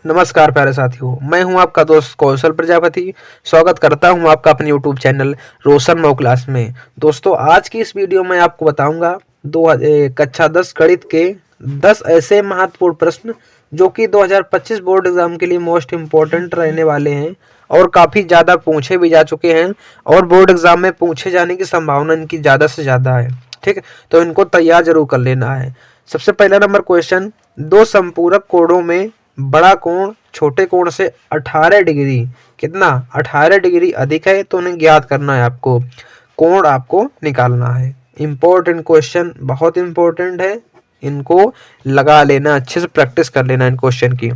नमस्कार प्यारे साथियों, मैं हूं आपका दोस्त कौशल प्रजापति। स्वागत करता हूं आपका अपने यूट्यूब चैनल रोशन मो क्लास में। दोस्तों, आज की इस वीडियो में आपको बताऊंगा कक्षा 10 गणित के 10 ऐसे महत्वपूर्ण प्रश्न जो कि 2025 बोर्ड एग्जाम के लिए मोस्ट इम्पोर्टेंट रहने वाले हैं और काफ़ी ज़्यादा पूछे भी जा चुके हैं और बोर्ड एग्जाम में पूछे जाने की संभावना इनकी ज़्यादा से ज़्यादा है। ठीक है, तो इनको तैयार जरूर कर लेना है। सबसे पहला नंबर क्वेश्चन, दो संपूरक कोणों में बड़ा कोण छोटे कोण से 18 डिग्री कितना 18 डिग्री अधिक है, तो उन्हें ज्ञात करना है। आपको कोण आपको निकालना है। इंपॉर्टेंट क्वेश्चन, बहुत इंपॉर्टेंट है, इनको लगा लेना, अच्छे से प्रैक्टिस कर लेना इन क्वेश्चन की।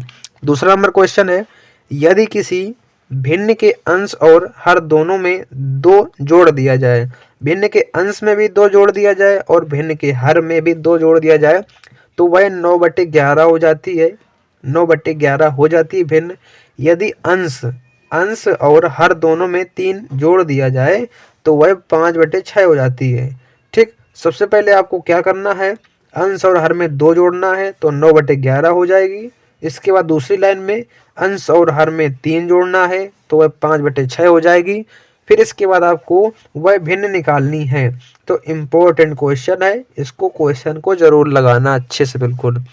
दूसरा नंबर क्वेश्चन है, यदि किसी भिन्न के अंश और हर दोनों में 2 जोड़ दिया जाए, भिन्न के अंश में भी 2 जोड़ दिया जाए और भिन्न के हर में भी 2 जोड़ दिया जाए, तो वह 9/11 हो जाती है। 9/11 हो जाती है भिन्न। यदि अंश अंश और हर दोनों में 3 जोड़ दिया जाए तो वह 5/6 हो जाती है। ठीक, सबसे पहले आपको क्या करना है, अंश और हर में 2 जोड़ना है तो 9/11 हो जाएगी। इसके बाद दूसरी लाइन में अंश और हर में 3 जोड़ना है तो वह 5/6 हो जाएगी। फिर इसके बाद आपको वह भिन्न निकालनी है। तो इम्पोर्टेंट क्वेश्चन है, इसको क्वेश्चन को जरूर लगाना अच्छे से, बिल्कुल।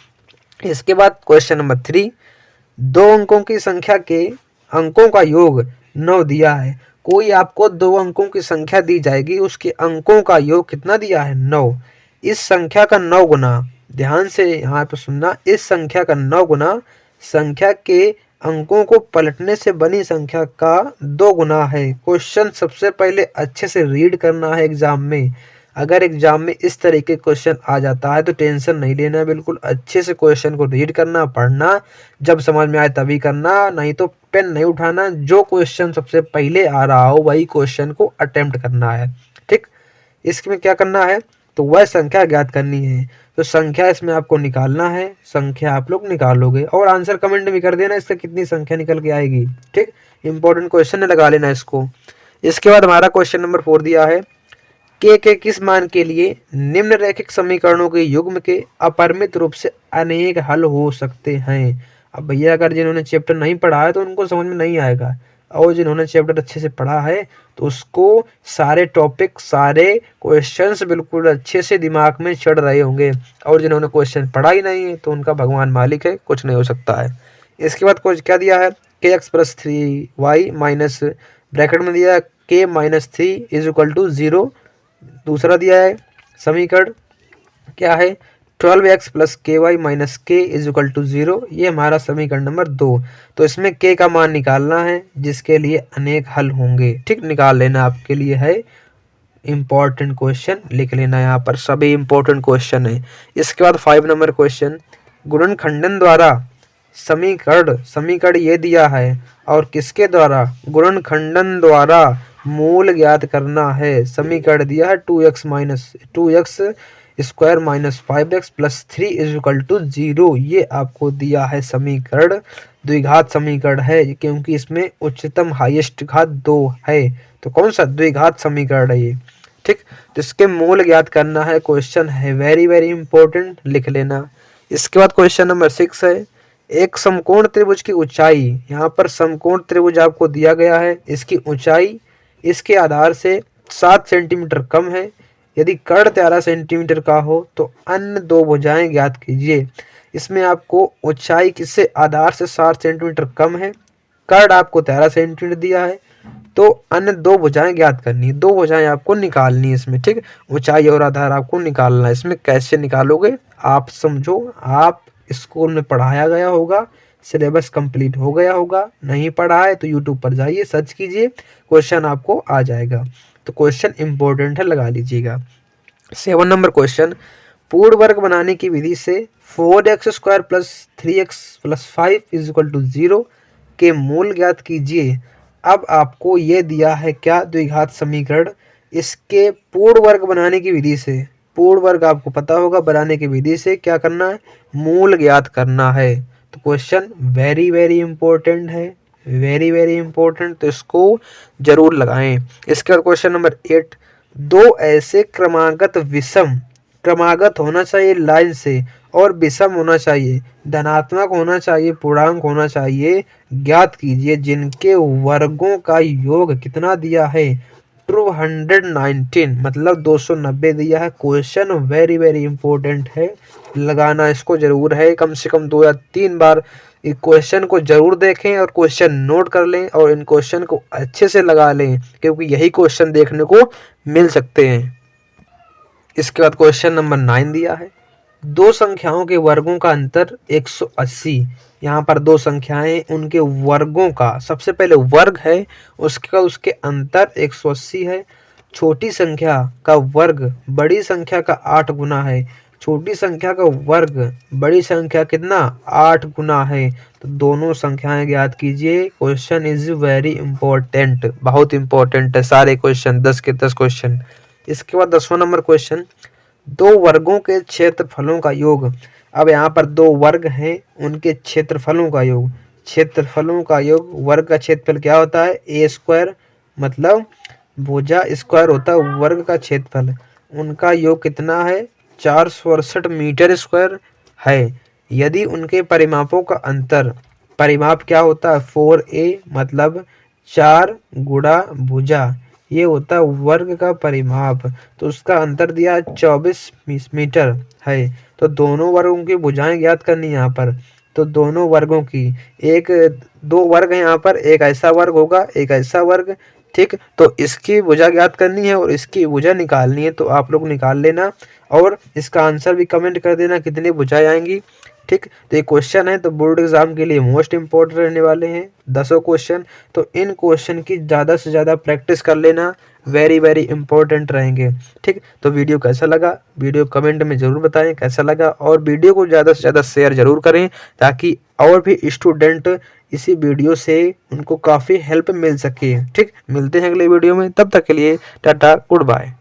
इसके बाद क्वेश्चन नंबर 3, 2 अंकों की संख्या के अंकों का योग 9 दिया है। कोई आपको 2 अंकों की संख्या दी जाएगी, उसके अंकों का योग कितना दिया है, 9। इस संख्या का 9 गुना, ध्यान से यहाँ पे सुनना, इस संख्या का 9 गुना संख्या के अंकों को पलटने से बनी संख्या का 2 गुना है। क्वेश्चन सबसे पहले अच्छे से रीड करना है एग्जाम में। अगर एग्जाम में इस तरीके क्वेश्चन आ जाता है तो टेंशन नहीं लेना है, बिल्कुल अच्छे से क्वेश्चन को रीड करना, पढ़ना, जब समझ में आए तभी करना, नहीं तो पेन नहीं उठाना। जो क्वेश्चन सबसे पहले आ रहा हो वही क्वेश्चन को अटेम्प्ट करना है। ठीक, इसमें क्या करना है, तो वह संख्या ज्ञात करनी है। तो संख्या इसमें आपको निकालना है, संख्या आप लोग निकालोगे और आंसर कमेंट भी कर देना इसका कितनी संख्या निकल के आएगी। ठीक, इंपॉर्टेंट क्वेश्चन है, लगा लेना इसको। इसके बाद हमारा क्वेश्चन नंबर 4 दिया है, के किस मान के लिए निम्नलिखित समीकरणों के युग्म के अपरिमित रूप से अनेक हल हो सकते हैं। अब भैया अगर जिन्होंने चैप्टर नहीं पढ़ा है तो उनको समझ में नहीं आएगा, और जिन्होंने चैप्टर अच्छे से पढ़ा है तो उसको सारे टॉपिक, सारे क्वेश्चंस बिल्कुल अच्छे से दिमाग में चढ़ रहे होंगे, और जिन्होंने क्वेश्चन पढ़ा ही नहीं है तो उनका भगवान मालिक है, कुछ नहीं हो सकता है। इसके बाद कुछ क्या दिया है, kx + 3y माइनस ब्रैकेट में दिया है k - 3 = 0। दूसरा दिया है समीकरण क्या है, 12x + ky - k = 0। ये हमारा समीकरण नंबर 2। तो इसमें k का मान निकालना है जिसके लिए अनेक हल होंगे। ठीक, निकाल लेना, आपके लिए है इंपॉर्टेंट क्वेश्चन, लिख लेना यहाँ पर, सभी इंपॉर्टेंट क्वेश्चन है। इसके बाद 5 नंबर क्वेश्चन, गुणनखंडन द्वारा समीकरण ये दिया है और किसके द्वारा, गुणनखंडन द्वारा मूल ज्ञात करना है। समीकरण दिया है 2x स्क्वायर माइनस 5x + 3 = 0। ये आपको दिया है समीकरण, द्विघात समीकरण है क्योंकि इसमें उच्चतम हाईएस्ट घात 2 है। तो कौन सा द्विघात समीकरण है ये। ठीक, तो इसके मूल ज्ञात करना है, क्वेश्चन है वेरी वेरी इंपॉर्टेंट, लिख लेना। इसके बाद क्वेश्चन नंबर 6 है, एक समकोण त्रिभुज की ऊंचाई, यहाँ पर समकोण त्रिभुज आपको दिया गया है, इसकी ऊंचाई इसके आधार से 7 सेंटीमीटर कम है। यदि कर्ण 13 सेंटीमीटर का हो तो अन्य 2 भुजाएं ज्ञात कीजिए। इसमें आपको ऊंचाई किससे, आधार से 7 सेंटीमीटर कम है, कर्ण आपको 13 सेंटीमीटर दिया है, तो अन्य 2 भुजाएं ज्ञात करनी है, 2 भुजाएं आपको निकालनी है इसमें। ठीक, ऊंचाई और आधार आपको निकालना है। इसमें कैसे निकालोगे आप समझो, आप स्कूल में पढ़ाया गया होगा, सिलेबस कंप्लीट हो गया होगा, नहीं पढ़ा है तो यूट्यूब पर जाइए, सर्च कीजिए, क्वेश्चन आपको आ जाएगा। तो क्वेश्चन इंपॉर्टेंट है, लगा लीजिएगा। 7 नंबर क्वेश्चन, पूर्ण वर्ग बनाने की विधि से 4x² + 3x + 5 = 0 के मूल ज्ञात कीजिए। अब आपको ये दिया है क्या, द्विघात समीकरण, इसके पूर्ण वर्ग बनाने की विधि से, पूर्ण वर्ग आपको पता होगा, बनाने की विधि से क्या करना है, मूल ज्ञात करना है। तो क्वेश्चन वेरी वेरी इंपॉर्टेंट है, वेरी वेरी इंपॉर्टेंट, तो इसको जरूर लगाएं। इसके बाद क्वेश्चन नंबर 8, दो ऐसे क्रमागत विषम, क्रमागत होना चाहिए लाइन से, और विषम होना चाहिए, धनात्मक होना चाहिए, पूर्णांक होना चाहिए। ज्ञात कीजिए जिनके वर्गों का योग कितना दिया है, 219 मतलब 290 दिया है। क्वेश्चन वेरी वेरी इंपॉर्टेंट है, लगाना इसको जरूर है, कम से कम 2 या 3 बार इस क्वेश्चन को जरूर देखें और क्वेश्चन नोट कर लें और इन क्वेश्चन को अच्छे से लगा लें, क्योंकि यही क्वेश्चन देखने को मिल सकते हैं। इसके बाद क्वेश्चन नंबर 9 दिया है, दो संख्याओं के वर्गों का अंतर 180। यहाँ पर दो संख्याएं, उनके वर्गों का सबसे पहले वर्ग है, उसके अंतर 180 है। छोटी संख्या का वर्ग बड़ी संख्या का 8 गुना है। छोटी संख्या का वर्ग बड़ी संख्या कितना 8 गुना है। तो दोनों संख्याएं ज्ञात कीजिए। क्वेश्चन इज वेरी इंपॉर्टेंट, बहुत इंपॉर्टेंट है सारे क्वेश्चन, 10 के 10 क्वेश्चन। इसके बाद 10वां नंबर क्वेश्चन, दो वर्गों के क्षेत्रफलों का योग। अब यहाँ पर दो वर्ग हैं, उनके क्षेत्रफलों का योग। क्षेत्रफलों का योग, वर्ग का क्षेत्रफल क्या होता है, ए स्क्वायर मतलब भुजा स्क्वायर होता है वर्ग का क्षेत्रफल। उनका योग कितना है, 468 मीटर स्क्वायर है। यदि उनके परिमापों का अंतर, परिमाप क्या होता है, 4a मतलब 4 गुणा भुजा, ये होता है वर्ग का परिमाप। तो उसका अंतर दिया 24 मीटर है। तो दोनों वर्गों की भुजाएं ज्ञात करनी है यहाँ पर। तो दोनों वर्गों की, एक दो वर्ग है यहाँ पर, एक ऐसा वर्ग होगा एक ऐसा वर्ग, ठीक। तो इसकी भुजा ज्ञात करनी है और इसकी भुजा निकालनी है। तो आप लोग निकाल लेना और इसका आंसर भी कमेंट कर देना कितनी भुजाएं आएंगी, ठीक। तो ये क्वेश्चन है तो बोर्ड एग्जाम के लिए मोस्ट इंपॉर्टेंट रहने वाले हैं 10 क्वेश्चन। तो इन क्वेश्चन की ज़्यादा से ज़्यादा प्रैक्टिस कर लेना, वेरी वेरी इंपॉर्टेंट रहेंगे, ठीक। तो वीडियो कैसा लगा, वीडियो कमेंट में ज़रूर बताएं कैसा लगा, और वीडियो को ज़्यादा से ज़्यादा शेयर ज़रूर करें ताकि और भी स्टूडेंट इसी वीडियो से उनको काफ़ी हेल्प मिल सके, ठीक। मिलते हैं अगले वीडियो में, तब तक के लिए टाटा गुड बाय।